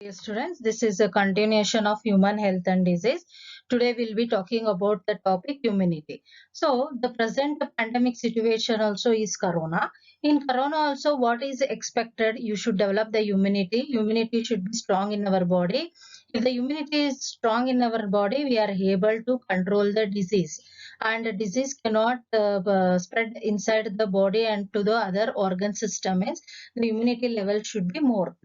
Dear students, this is a continuation of human health and disease. Today we'll be talking about the topic immunity. So the present pandemic situation also is corona. In corona also what is expected? You should develop the immunity. Immunity should be strong in our body. If the immunity is strong in our body, we are able to control the disease. And the disease cannot spread inside the body and to the other organ system. Means the immunity level should be more.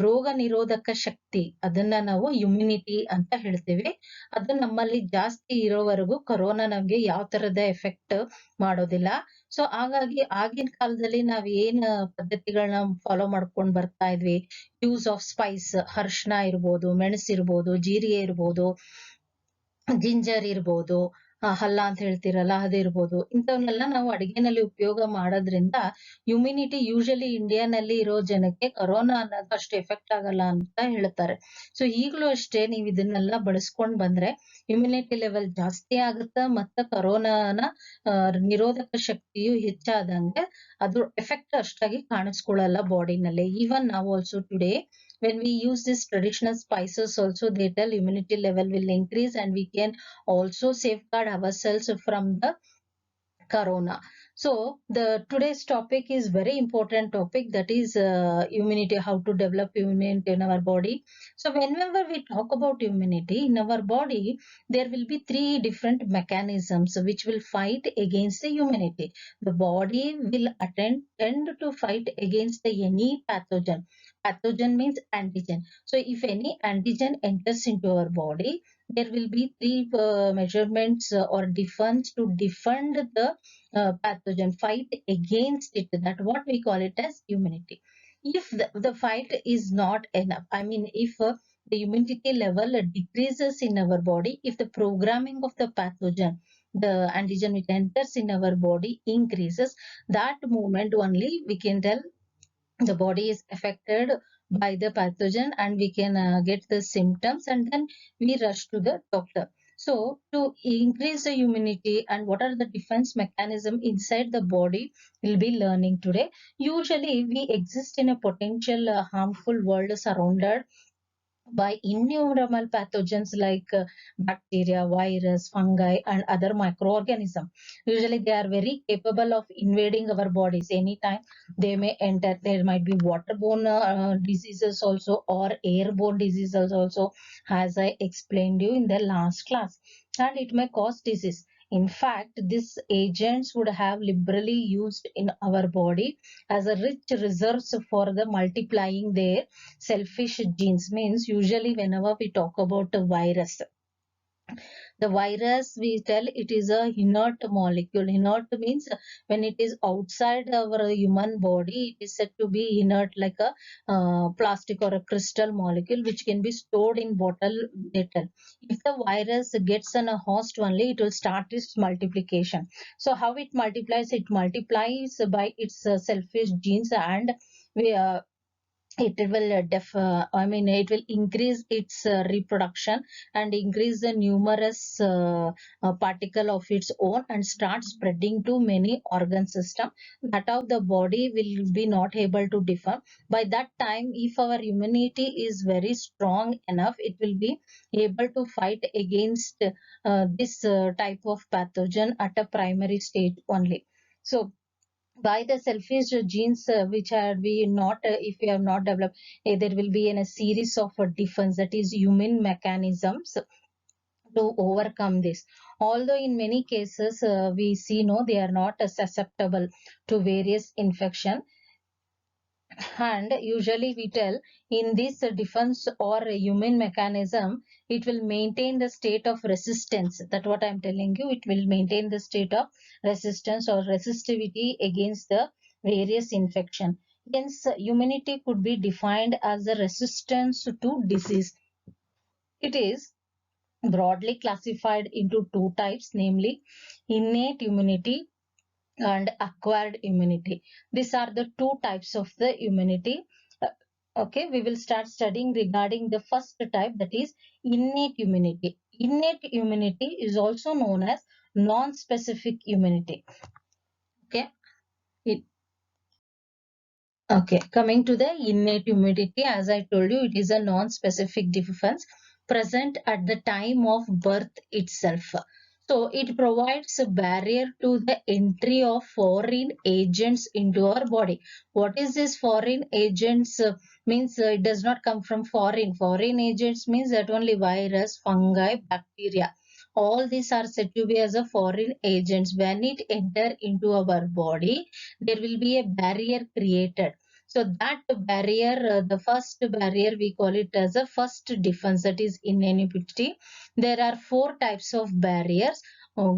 ರೋಗ ನಿರೋಧಕ ಶಕ್ತಿ ಅದನ್ನ ನಾವು immunity ಅಂತ ಹೇಳ್ತೀವಿ. ಅದು ನಮ್ಮಲ್ಲಿ ಜಾಸ್ತಿ ಇರೋವರೆಗೂ ಕೊರೋನಾ ನಮ್ಗೆ ಯಾವ ತರದ ಎಫೆಕ್ಟ್ ಮಾಡೋದಿಲ್ಲ. ಸೊ ಹಾಗಾಗಿ ಆಗಿನ ಕಾಲದಲ್ಲಿ ನಾವ್ ಏನ್ ಪದ್ಧತಿಗಳನ್ನ ಫಾಲೋ ಮಾಡ್ಕೊಂಡ್ ಬರ್ತಾ ಇದ್ವಿ, ಯೂಸ್ ಆಫ್ ಸ್ಪೈಸ್, ಅರಿಶಿಣ ಇರ್ಬೋದು, ಮೆಣಸು ಇರ್ಬೋದು, ಜೀರಿಗೆ ಇರ್ಬೋದು, ಜಿಂಜರ್ ಇರ್ಬೋದು, ಹಲ್ಲ ಅಂತ ಹೇಳ್ತಿರಲ್ಲ ಅದಿರ್ಬೋದು, ಇಂಥವನ್ನೆಲ್ಲ ನಾವು ಅಡಿಗೆನಲ್ಲಿ ಉಪಯೋಗ ಮಾಡೋದ್ರಿಂದ ಇಮ್ಯುನಿಟಿ ಯೂಶಲಿ ಇಂಡಿಯಾನಲ್ಲಿ ಇರೋ ಜನಕ್ಕೆ ಕೊರೋನಾ ಅನ್ನೋದು ಅಷ್ಟು ಎಫೆಕ್ಟ್ ಆಗಲ್ಲ ಅಂತ ಹೇಳ್ತಾರೆ. ಸೊ ಈಗಲೂ ಅಷ್ಟೇ ನೀವು ಇದನ್ನೆಲ್ಲ ಬಳಸ್ಕೊಂಡ್ ಬಂದ್ರೆ ಇಮ್ಯುನಿಟಿ ಲೆವೆಲ್ ಜಾಸ್ತಿ ಆಗುತ್ತೆ, ಮತ್ತೆ ಕೊರೋನಾನ ನಿರೋಧಕ ಶಕ್ತಿಯು ಹೆಚ್ಚಾದಂಗೆ ಅದು ಎಫೆಕ್ಟ್ ಅಷ್ಟಾಗಿ ಕಾಣಿಸ್ಕೊಳ್ಳಲ್ಲ ಬಾಡಿನಲ್ಲಿ. ಈವನ್ ನಾವು also today when we use these traditional spices also, they tell immunity level will increase and we can also safeguard ourselves from the corona. So the today's topic is very important topic, that is immunity, how to develop immunity in our body. So whenever we talk about immunity in our body, there will be three different mechanisms which will fight against the immunity. The body will tend to fight against the any pathogen. Pathogen means antigen. So if any antigen enters into our body, there will be three measurements or defense to defend the pathogen, fight against it. That what we call it as immunity. If the fight is not enough, I mean if the immunity level decreases in our body, if the programming of the pathogen, the antigen which enters in our body increases, that moment only we can tell the body is affected by the pathogen and we can get the symptoms, and then we rush to the doctor. So to increase the immunity and what are the defense mechanism inside the body, we'll be learning today. Usually we exist in a potential harmful world surrounded by innumerable pathogens like bacteria, virus, fungi, and other microorganisms. Usually, they are very capable of invading our bodies anytime. They may enter. There might be waterborne diseases also, or airborne diseases also, as I explained you in the last class. And it may cause disease. In fact, these agents would have liberally used in our body as a rich reserves for the multiplying their selfish genes. Means usually whenever we talk about a virus, the virus we tell it is a inert molecule. Inert means when it is outside our human body, it is said to be inert, like a plastic or a crystal molecule which can be stored in bottle metal. If the virus gets on a host only, it will start its multiplication. So how it multiplies? It multiplies by its selfish genes, and we it will it will increase its reproduction and increase the numerous particle of its own and start spreading to many organ system, that how the body will be not able to defend. By that time, if our immunity is very strong enough, it will be able to fight against this type of pathogen at a primary stage only. So by the selfish genes which are we not if we have not developed, there will be in a series of defense, that is human mechanisms to overcome this. Although in many cases we see no, they are not susceptible to various infection, and usually we tell in this defense or human mechanism, it will maintain the state of resistance. That what I'm telling you, it will maintain the state of resistance or resistivity against the various infection. Hence immunity could be defined as a resistance to disease. It is broadly classified into two types, namely innate immunity and acquired immunity. These are the two types of the immunity. Okay, we will start studying regarding the first type, that is innate immunity. Innate immunity is also known as non-specific immunity. Okay, it, Okay, coming to the innate immunity, as I told you, it is a non-specific defense present at the time of birth itself. So it provides a barrier to the entry of foreign agents into our body. What is this foreign agents? Means it does not come from foreign. Foreign agents means that only virus, fungi, bacteria. All these are said to be as a foreign agents. When it enter into our body, there will be a barrier created. So that barrier, the first barrier, we call it as a first defense, that is inanimity. There are four types of barriers.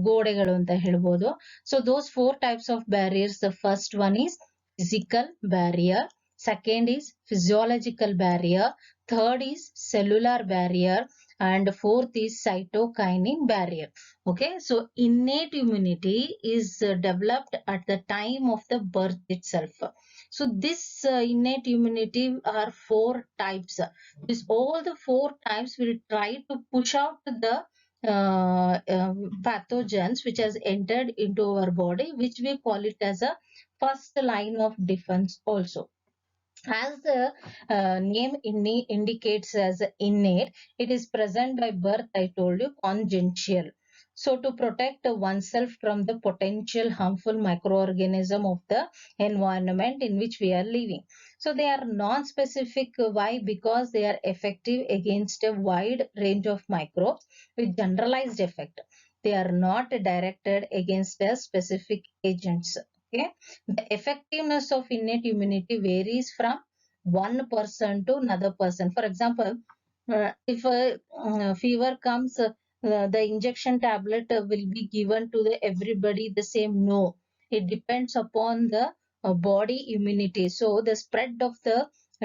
ಗೋಡೆಗಳು ಅಂತ ಹೇಳ್ಬೋದು. So those four types of barriers, the first one is physical barrier, second is physiological barrier, third is cellular barrier, and fourth is cytokinin barrier. Okay, so innate immunity is developed at the time of the birth itself. So this innate immunity are four types. This all the four types will try to push out the pathogens which has entered into our body, which we call it as a first line of defense also. As the name indicates as innate, it is present by birth, I told you, congenital. So to protect oneself from the potential harmful microorganism of the environment in which we are living. So they are non-specific. Why? Because they are effective against a wide range of microbes with generalized effect. They are not directed against a specific agents. Okay. The effectiveness of innate immunity varies from one person to another person. For example, if a fever comes, the injection tablet will be given to everybody the same. No, it depends upon the body immunity. So the spread of the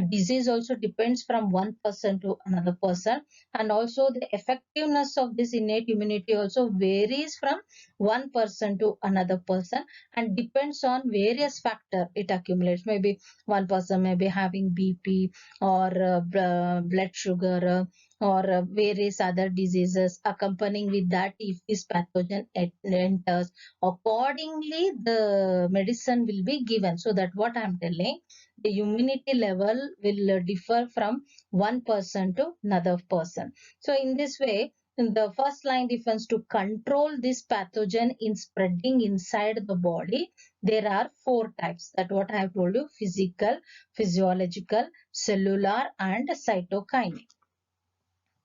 disease also depends from one person to another person, and also the effectiveness of this innate immunity also varies from one person to another person and depends on various factor it accumulates. Maybe one person may be having BP or blood sugar, or various other diseases accompanying with that. If this pathogen enters, accordingly the medicine will be given. So that what I'm telling, the immunity level will differ from one person to another person. So in this way, the first line defense to control this pathogen in spreading inside the body, there are four types. That what I have told you: physical, physiological, cellular, and cytokinin.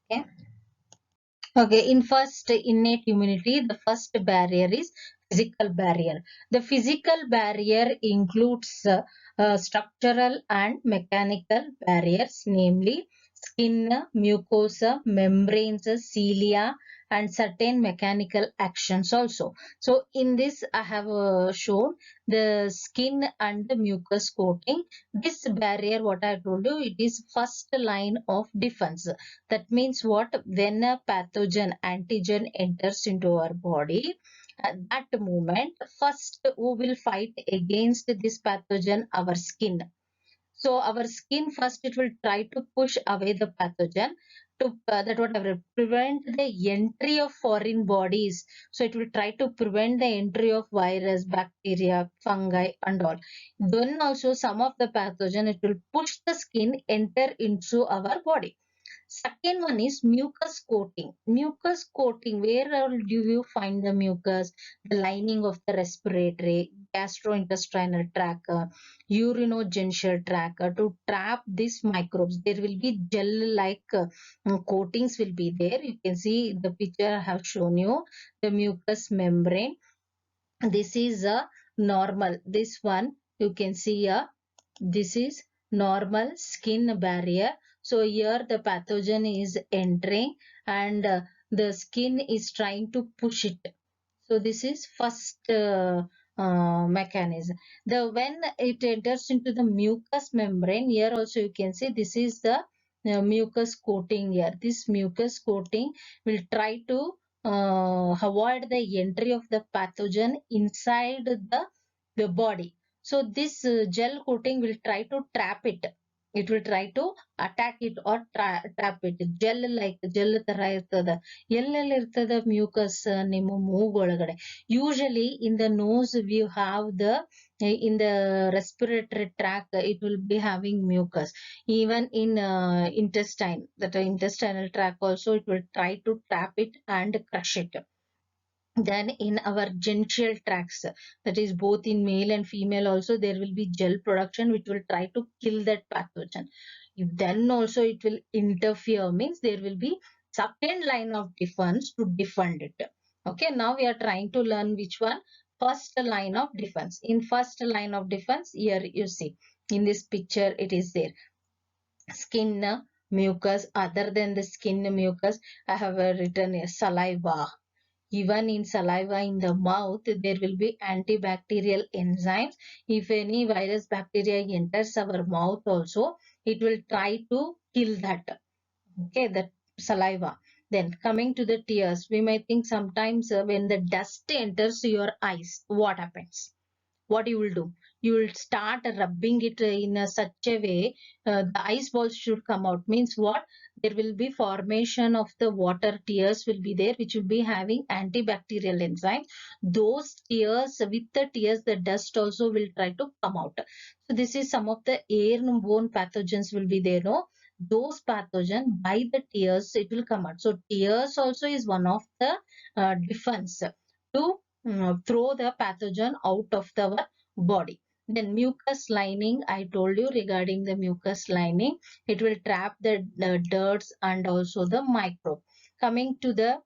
Okay. Okay, in first innate immunity, the first barrier is physical barrier. The physical barrier includes structural and mechanical barriers, namely skin, mucosa, membranes, cilia, and certain mechanical actions also. So in this, I have shown the skin and the mucus coating. This barrier, what I told you, it is first line of defense. That means what? When a pathogen antigen enters into our body, at that moment, first who will fight against this pathogen? Our skin. So our skin first, it will try to push away the pathogen to that whatever prevent the entry of foreign bodies. So it will try to prevent the entry of virus, bacteria, fungi, and all. Then also some of the pathogen, it will push the skin enter into our body. Second one is mucus coating. Mucus coating, where do you find the mucus? The lining of the respiratory, gastrointestinal tract, urinogenital tract. To trap these microbes, there will be gel-like coatings will be there. You can see the picture I have shown you, the mucous membrane. This is a normal. This one you can see this is normal skin barrier. So here the pathogen is entering and the skin is trying to push it. So this is first mechanism. When it enters into the mucous membrane, here also you can see this is the mucus coating here. This mucus coating will try to avoid the entry of the pathogen inside the body. So this gel coating will try to trap it. it will try to attack it or trap it. Gel ತರ ಇರ್ತದ. ಎಲ್ಲೆಲ್ಲಿ ಇರ್ತದ mucus ನಿಮ್ಮ ಮೂಗ್ ಒಳಗಡೆ. Usually in the nose we have in the respiratory tract it will be having mucus. Even in intestine, that intestinal tract also it will try to trap it and crush it. Then in our genital tracts, that is both in male and female also, there will be gel production which will try to kill that pathogen. If then also it will interfere, means there will be second line of defense to defend it. Okay, now we are trying to learn which one. First line of defense. In first line of defense, here you see in this picture it is there. Skin mucus. Other than the skin mucus, I have written here saliva. Even in saliva in the mouth, there will be antibacterial enzymes. If any virus bacteria enters our mouth also, it will try to kill that. Okay, that saliva. Then coming to the tears, we may think sometimes when the dust enters your eyes, what happens? What you will do? You will start rubbing it in such a way the ice balls should come out. Means what? There will be formation of the water tears will be there, which will be having antibacterial enzymes. Those tears, with the tears, the dust also will try to come out. So this is some of the airborne pathogens will be there. No, those pathogen by the tears it will come out. So tears also is one of the defense to throw the pathogen out of our body. Then mucus lining, I told you regarding the mucus lining, it will trap the dirts and also the microbe. Coming to the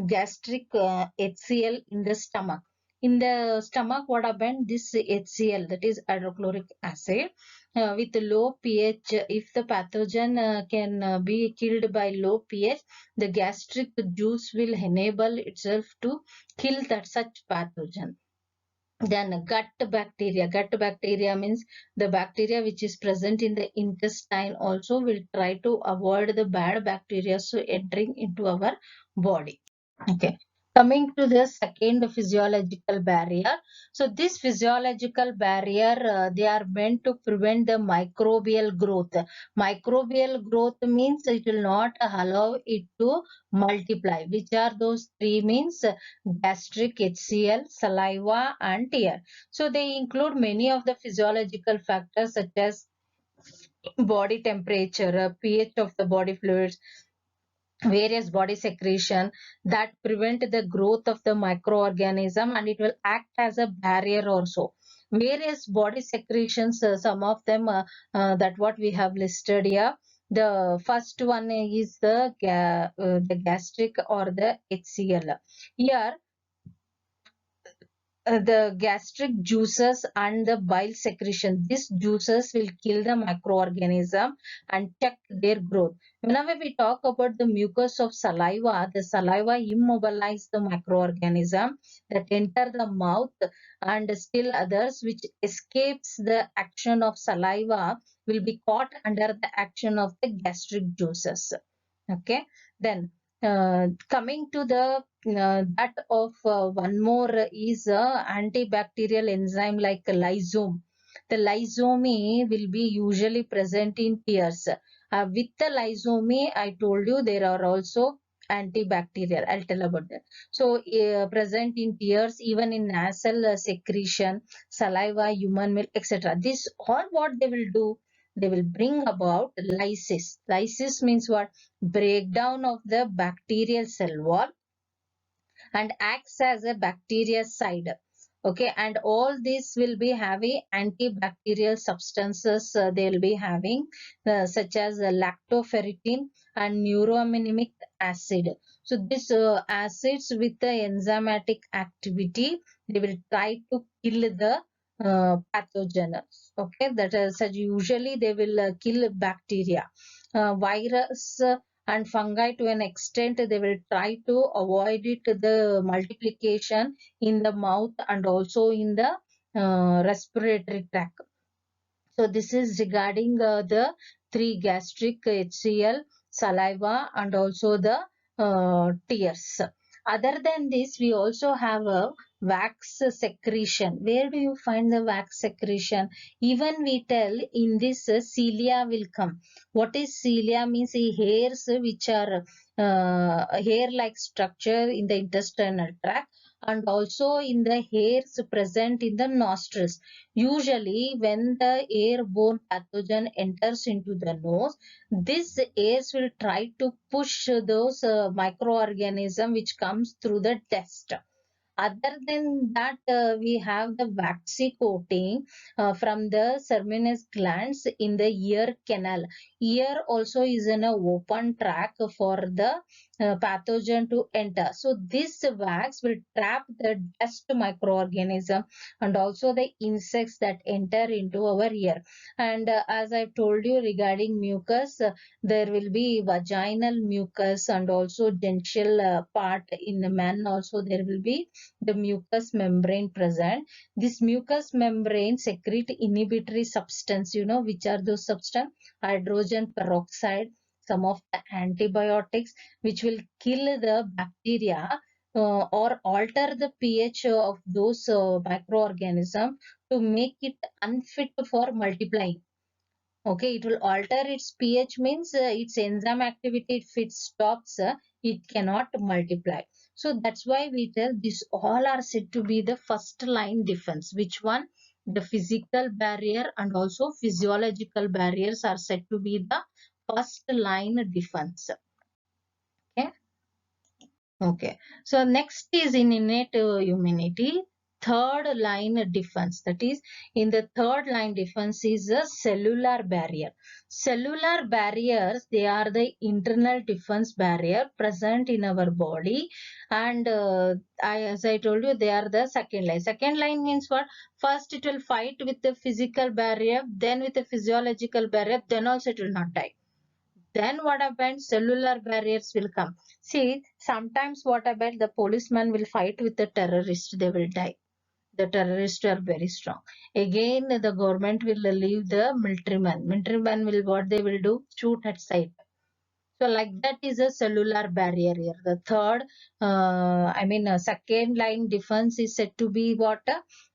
gastric HCl in the stomach. In the stomach, what happened? This HCl, that is hydrochloric acid, with low pH, if the pathogen can be killed by low pH, the gastric juice will enable itself to kill that such pathogen. Then gut bacteria. Gut bacteria means the bacteria which is present in the intestine also will try to avoid the bad bacteria so entering into our body. Okay. Coming to the second physiological barrier. So this physiological barrier, they are meant to prevent the microbial growth. Microbial growth means it will not allow it to multiply. Which are those three means? Gastric, HCl, saliva and tear. So they include many of the physiological factors such as body temperature, pH of the body fluids, various body secretion that prevent the growth of the microorganism, and it will act as a barrier also. Various body secretions, some of them that what we have listed here. The first one is the gastric or the HCl. Here the gastric juices and the bile secretion. These juices will kill the microorganism and check their growth. Whenever we talk about the mucus of saliva, the saliva immobilize the microorganism that enter the mouth, and still others which escapes the action of saliva will be caught under the action of the gastric juices. Okay, then coming to the that of one more is antibacterial enzyme like lysome. The lysome will be usually present in tears. With the lysome, I told you there are also antibacterial. I'll tell about that. So present in tears, even in nasal secretion, saliva, human milk, etc. This all what they will do, they will bring about lysis. Lysis means what? Breakdown of the bacterial cell wall and acts as a bactericide. Okay, and all this will be having antibacterial substances they will be having such as lactoferritin and neuroaminic acid. So this acids with the enzymatic activity, they will try to kill the pathogen. Okay, that is usually they will kill bacteria, virus and fungi. To an extent they will try to avoid it the multiplication in the mouth and also in the respiratory tract. So this is regarding the three gastric, HCl, saliva and also the tears. Other than this, we also have wax secretion. Where do you find the wax secretion? Even we tell in this cilia will come. What is cilia? Means hairs which are hair-like structure in the intestinal tract, and also in the hairs present in the nostrils. Usually when the airborne pathogen enters into the nose, this hairs will try to push those microorganism which comes through the test. Other than that, we have the waxy coating from the seminous glands in the ear canal. Ear also is in a open track for the pathogen to enter. So this wax will trap the dust microorganism and also the insects that enter into our ear. And as I told you regarding mucus, there will be vaginal mucus and also genital part in the man also there will be the mucous membrane present. This mucous membrane secrete inhibitory substance, which are those substance? Hydrogen peroxide, some of the antibiotics which will kill the bacteria or alter the pH of those microorganisms to make it unfit for multiplying. Okay, it will alter its pH, means its enzyme activity, if it stops, it cannot multiply. So that's why we tell this all are said to be the first line defense. Which one? The physical barrier and also physiological barriers are said to be the first line defense. Okay. Okay. So next is in innate immunity. Third line defense, that is in the third line defense is a cellular barrier. Cellular barriers, they are the internal defense barrier present in our body, and as I told you, they are the second line. Second line means what? First it will fight with the physical barrier, then with the physiological barrier, then also it will not die. Then what happens? Cellular barriers will come. See, sometimes what about the policeman will fight with the terrorist, they will die. The terrorists are very strong. Again, the government will leave the military man. Military man will what they will do? Shoot at sight. So like that is a cellular barrier here. The third, second line defense is said to be what?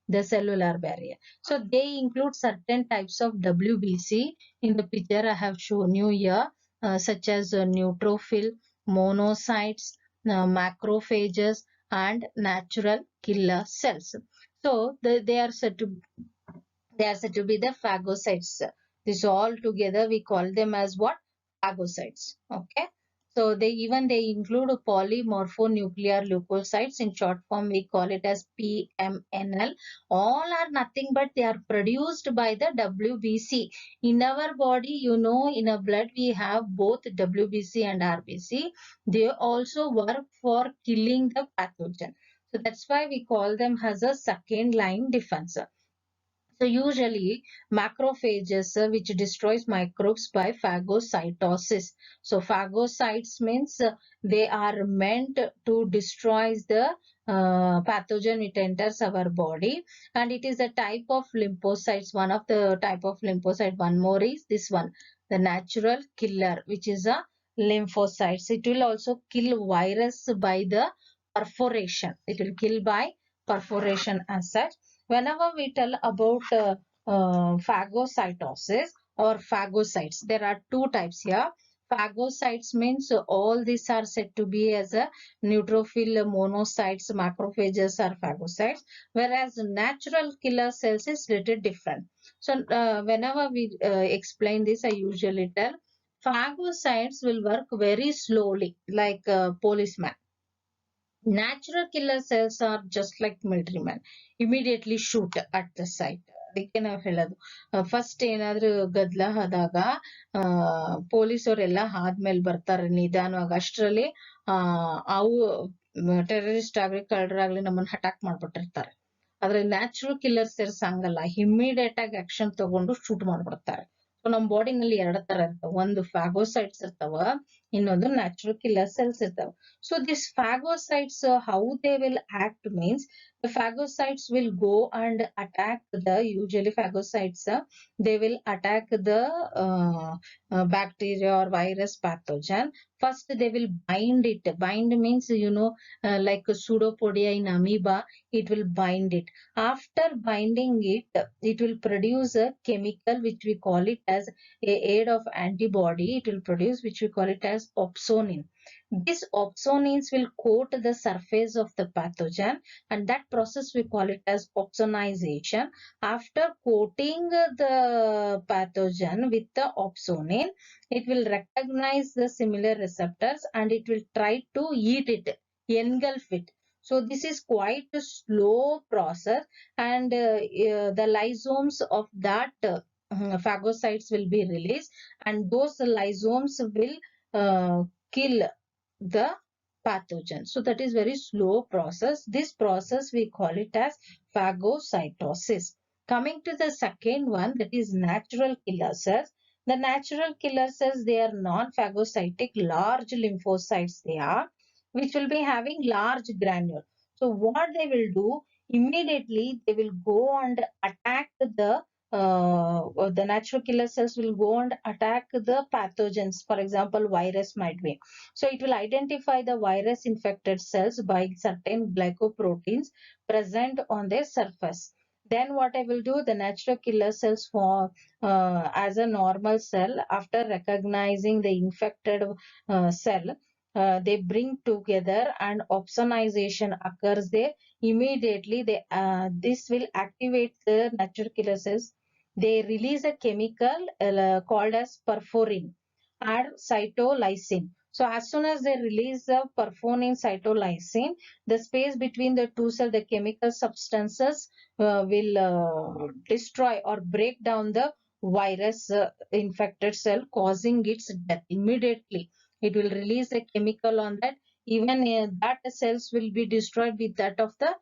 The cellular barrier. So they include certain types of WBC. In the picture I have shown you here, such as neutrophil, monocytes, macrophages, and natural killer cells. So they are said to be the phagocytes. This all together we call them as what? Phagocytes. Okay. So they include polymorphonuclear leukocytes. In short form, we call it as PMNL. All are nothing but they are produced by the WBC. In our body, in our blood we have both WBC and RBC. They also work for killing the pathogen. So that's why we call them as a second line defense. So usually macrophages, which destroys microbes by phagocytosis. So phagocytes means they are meant to destroy the pathogen which enters our body, and it is a type of lymphocytes. One of the type of lymphocyte, one more is this one, the natural killer, which is a lymphocytes. It will also kill virus by the perforation. It will kill by perforation as such. Whenever we tell about phagocytosis or phagocytes, there are two types here. Phagocytes means all these are said to be as a neutrophil, monocytes, macrophages are phagocytes, whereas natural killer cells is little different. So whenever we explain this, I usually tell phagocytes will work very slowly like a policeman. Natural killer cells are just like military men. Immediately shoot at the site. ಅದಕ್ಕೆ ನಾವು ಹೇಳೋದು first ಏನಾದ್ರೂ ಗದ್ದಲ ಆದಾಗ ಪೊಲೀಸವರೆಲ್ಲ ಆದ್ಮೇಲೆ ಬರ್ತಾರೆ ನಿಧಾನವಾಗಿ. ಅಷ್ಟರಲ್ಲಿ ಅವು ಟೆರರಿಸ್ಟ್ ಆಗ್ಲಿ ಕಳ್ಳರಾಗ್ಲಿ ನಮ್ಮನ್ನ ಅಟ್ಯಾಕ್ ಮಾಡ್ಬಿಟ್ಟಿರ್ತಾರೆ. ಆದ್ರೆ ನ್ಯಾಚುರಲ್ ಕಿಲ್ಲರ್ ಸೆಲ್ಸ್ ಹಂಗಲ್ಲ, ಇಮಿಡಿಯೇಟ್ ಆಗಿ ಆಕ್ಷನ್ ತಗೊಂಡು ಶೂಟ್ ಮಾಡ್ಬಿಡ್ತಾರೆ. ಸೊ ನಮ್ಮ ಬಾಡಿನಲ್ಲಿ ಎರಡು ತರ ಇರ್ತಾವ, ಒಂದು ಫ್ಯಾಗೋಸೈಟ್ಸ್ ಇರ್ತಾವ, ಇನ್ನೊಂದು ನ್ಯಾಚುರಲ್ ಕಿಲ್ಲರ್ ಸೆಲ್ಸ್ ಇರ್ತಾವ. So these phagocytes, how they will act means the phagocytes will go and attack usually phagocytes, they will attack the bacteria or virus pathogen. First, they will bind it. Bind means, like pseudopodia in amoeba, it will bind it. After binding it, it will produce a chemical which we call it as a aid of antibody. It will produce which we call it as opsonin. These opsonins will coat the surface of the pathogen, and that process we call it as opsonization. After coating the pathogen with the opsonin, it will recognize the similar receptors and it will try to eat it, engulf it. So this is quite a slow process, and the lysomes of that phagocytes will be released, and those lysomes will kill the pathogen. So that is very slow process. This process we call it as phagocytosis. Coming to the second one, that is natural killer cells. The natural killer cells, they are non-phagocytic, large lymphocytes they are, which will be having large granule. So what they will do, immediately they will go and attack the natural killer cells will go and attack the pathogens. For example, virus might be. So it will identify the virus infected cells by certain glycoproteins present on their surface. Then what I will do, the natural killer cells for as a normal cell, after recognizing the infected cell, they bring together and opsonization occurs there. Immediately, this will activate the natural killer cells. They release a chemical called as perforin and cytolysine. So as soon as they release the perforin cytolysine, the space between the two cells, the chemical substances will destroy or break down the virus infected cell, causing its death immediately. It will release a chemical on that. Even that cells will be destroyed with that of the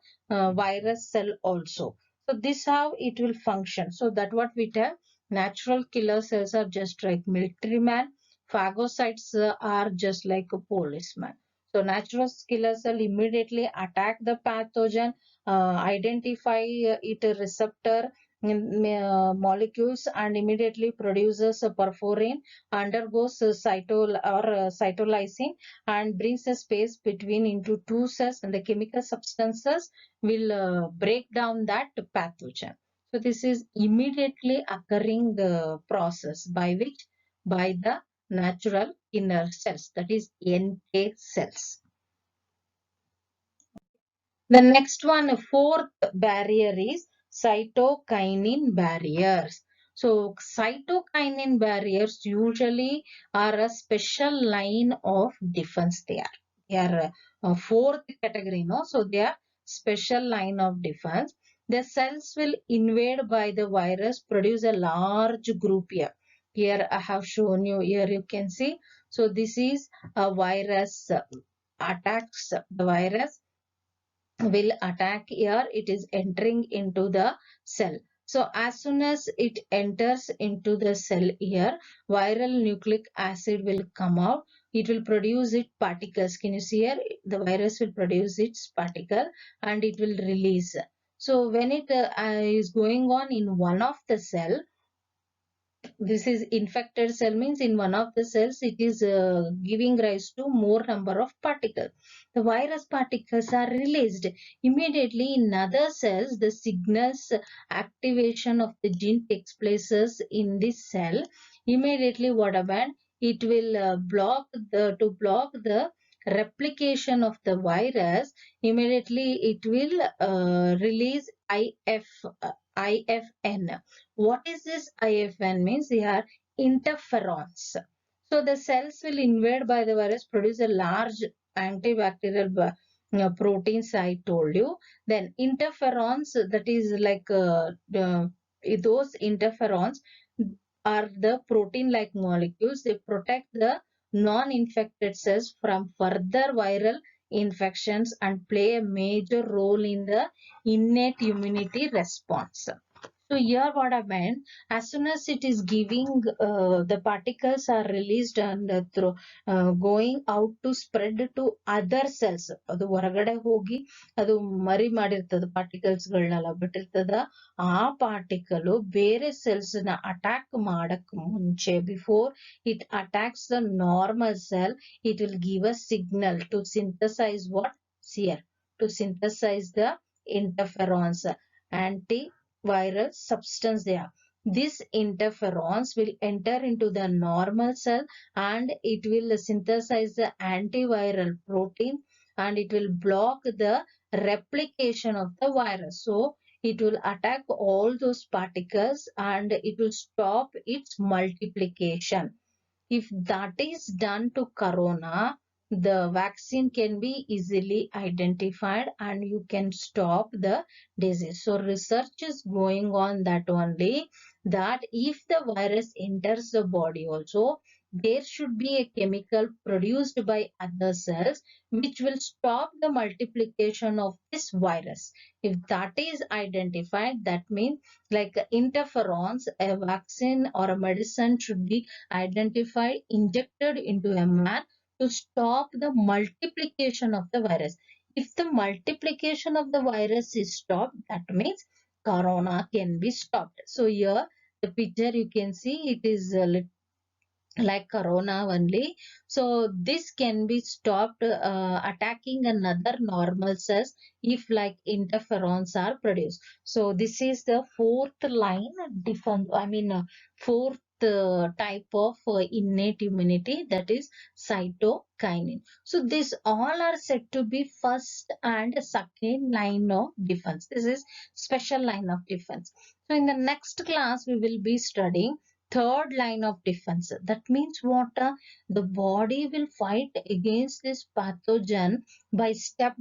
virus cell also. So this how it will function. So that what we tell, natural killer cells are just like military man. Phagocytes are just like a policeman. So natural killer cell immediately attack the pathogen, identify it a receptor molecules, and immediately produces a perforin, undergoes cytolysine, and brings a space between into two cells, and the chemical substances will break down that pathogen. So this is immediately occurring process by which, by the natural inner cells, that is NK cells. The next one, fourth barrier is cytokinin barriers. So cytokinin barriers usually are a special line of defense. They are fourth category, no? So they are special line of defense. The cells will invade by the virus, produce a large group here. Here I have shown you, here you can see. So this is a virus attacks the virus will attack here. It is entering into the cell. So as soon as it enters into the cell here, viral nucleic acid will come out. It will produce its particles. Can you see here? The virus will produce its particle and it will release. So when it is going on in one of the cell, this is infected cell, means in one of the cells it is giving rise to more number of particles. The virus particles are released immediately in other cells. The signals activation of the gene takes places in this cell. Immediately what happened, it will block the replication of the virus. Immediately it will release IFN. What is this IFN means? They are interferons. So the cells will invade by the virus, produce a large antibacterial proteins I told you. Then interferons, that is like those interferons are the protein-like molecules. They protect the non-infected cells from further viral infections and play a major role in the innate immunity response. So here what I meant, as soon as it is giving, the particles are released and through going out to spread to other cells. ಅದು ಹೊರಗಡೆ ಹೋಗಿ ಅದು ಮರಿ ಮಾಡಿರ್ತದ particles ಗಳನ್ನೆಲ್ಲ ಬಿಟ್ಟಿರ್ತದ. ಆ particle ಬೇರೆ cells ನ attack ಮಾಡಕ್ ಮುಂಚೆ, before it attacks the normal cell, it will give a signal to synthesize what? Here, to synthesize the interferons, antiviral substance they are. This interferons will enter into the normal cell and it will synthesize the antiviral protein and it will block the replication of the virus. So it will attack all those particles and it will stop its multiplication. If that is done to corona, the vaccine can be easily identified and you can stop the disease. So research is going on that only, that if the virus enters the body also, there should be a chemical produced by other cells which will stop the multiplication of this virus. If that is identified, that means like interferons, a vaccine or a medicine should be identified, injected into a man to stop the multiplication of the virus. If the multiplication of the virus is stopped, that means corona can be stopped. So here the picture you can see, it is like corona only. So this can be stopped attacking another normal cells if like interferons are produced. So this is the fourth line defense, fourth type of innate immunity, that is cytokinin. So these all are said to be first and second line of defense. This is special line of defense. So in the next class we will be studying third line of defense. That means what? The body will fight against this pathogen by step.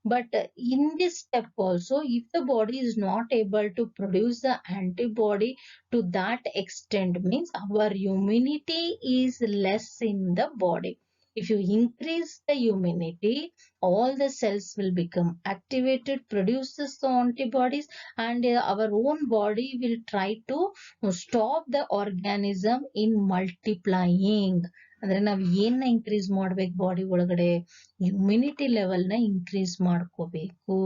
But in this step also, if the body is not able to produce the antibody to that extent, means our immunity is less in the body. If you increase the immunity, all the cells will become activated, produces the antibodies, and our own body will try to stop the organism in multiplying. ಅಂದ್ರೆ ನಾವ್ ಏನ್ increase ಮಾಡ್ಬೇಕು body ಒಳಗಡೆ, immunity level ನ increase ಮಾಡ್ಕೋಬೇಕು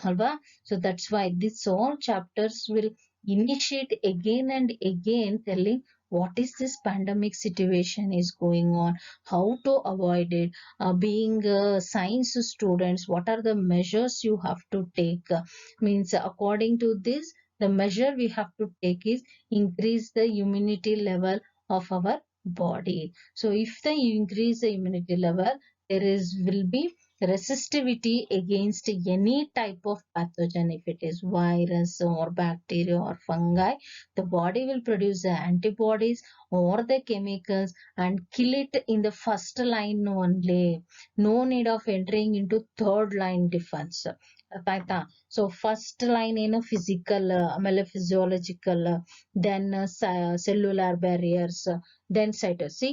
ಅಲ್ವಾ. So that's why this all chapters will initiate again and again telling what is this pandemic situation is going on, how to avoid it, being science students, what are the measures you have to take. Means according to this, the measure we have to take is increase the immunity level of our body. So if they increase the immunity level, there will be resistivity against any type of pathogen. If it is virus or bacteria or fungi, the body will produce the antibodies or the chemicals and kill it in the first line only. No need of entering into third line defense. ಆಯ್ತಾ. So first line ಏನು physical, ಆಮೇಲೆ physiological, then cellular barriers, then ಸೈಟೋಸಿ.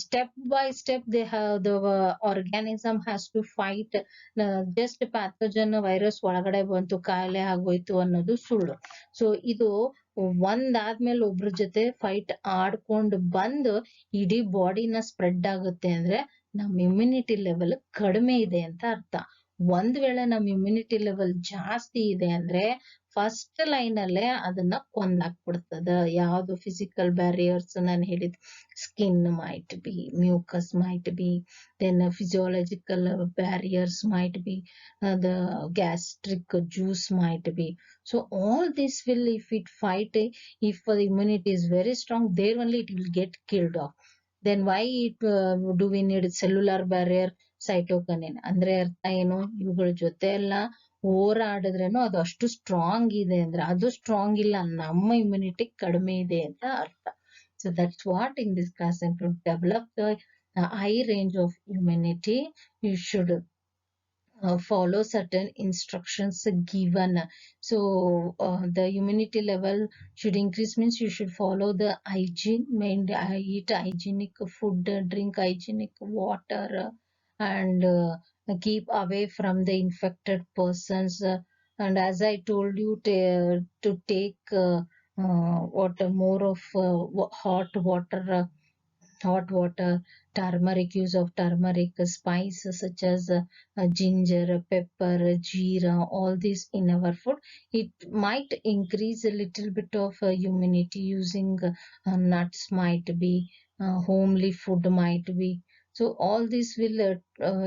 Step by step they have, the organism has to fight. Just pathogen virus ಒಳಗಡೆ ಬಂತು ಕಾಯಿಲೆ ಆಗೋಯ್ತು ಅನ್ನೋದು ಸುಳ್ಳು. ಸೊ ಇದು ಒಂದಾದ್ಮೇಲೆ ಒಬ್ರ ಜೊತೆ ಫೈಟ್ ಆಡ್ಕೊಂಡು ಬಂದು ಇಡೀ ಬಾಡಿನ ಸ್ಪ್ರೆಡ್ ಆಗುತ್ತೆ ಅಂದ್ರೆ ನಮ್ ಇಮ್ಯುನಿಟಿ ಲೆವೆಲ್ ಕಡಿಮೆ ಇದೆ ಅಂತ ಅರ್ಥ. ಒಂದ್ ವೇಳೆ ನಮ್ ಇಮ್ಯುನಿಟಿ ಲೆವೆಲ್ ಜಾಸ್ತಿ ಇದೆ ಅಂದ್ರೆ ಫಸ್ಟ್ ಲೈನ್ ಅಲ್ಲೇ ಅದನ್ನ ಕೊಂದಾಕ್ಬಿಡ್ತದ. ಯಾವ್ದು ಫಿಸಿಕಲ್ ಬ್ಯಾರಿಯರ್ಸ್ ನಾನು ಹೇಳಿದ್, skin might be, mucus might be, then physiological barriers might be, the gastric juice might be. So all this will, if it fight, if the immunity is very strong, there only it will get killed off. Then why do we need cellular barrier, cytokinin? ಅಂದ್ರೆ ಅರ್ಥ ಏನು, ಇವುಗಳ ಜೊತೆ ಎಲ್ಲ ಹೋರಾಡಿದ್ರೇನು ಅದು ಅಷ್ಟು strong ಇದೆ ಅಂದ್ರೆ, ಅದು ಸ್ಟ್ರಾಂಗ್ ಇಲ್ಲ, ನಮ್ಮ ಇಮ್ಯುನಿಟಿ ಕಡಿಮೆ ಇದೆ ಅಂತ ಅರ್ಥ. So that's what in this class, and to develop the high range of immunity, you should follow certain instructions given. So the immunity level should increase means you should follow the hygiene, eat hygienic food, drink hygienic water, and keep away from the infected persons, And as I told you to take more of hot water, turmeric, use of turmeric, spices such as ginger, pepper, jeera, all this in our food. It might increase a little bit of immunity. Using nuts might be, homely food might be. So all this will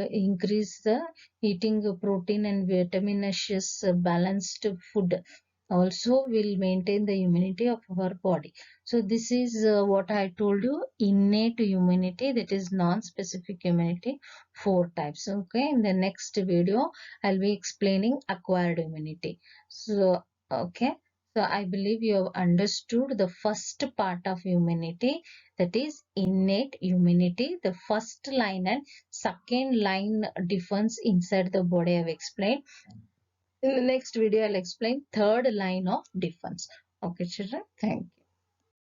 increase the eating protein and vitaminaceous balanced food also will maintain the immunity of our body. So this is what I told you, innate immunity, that is non-specific immunity, 4 types. Okay, in the next video I'll be explaining acquired immunity. So okay, so I believe you have understood the first part of immunity, that is innate immunity. The first line and second line difference inside the body I have explained. In the next video I'll explain third line of defense. Okay children, thank you.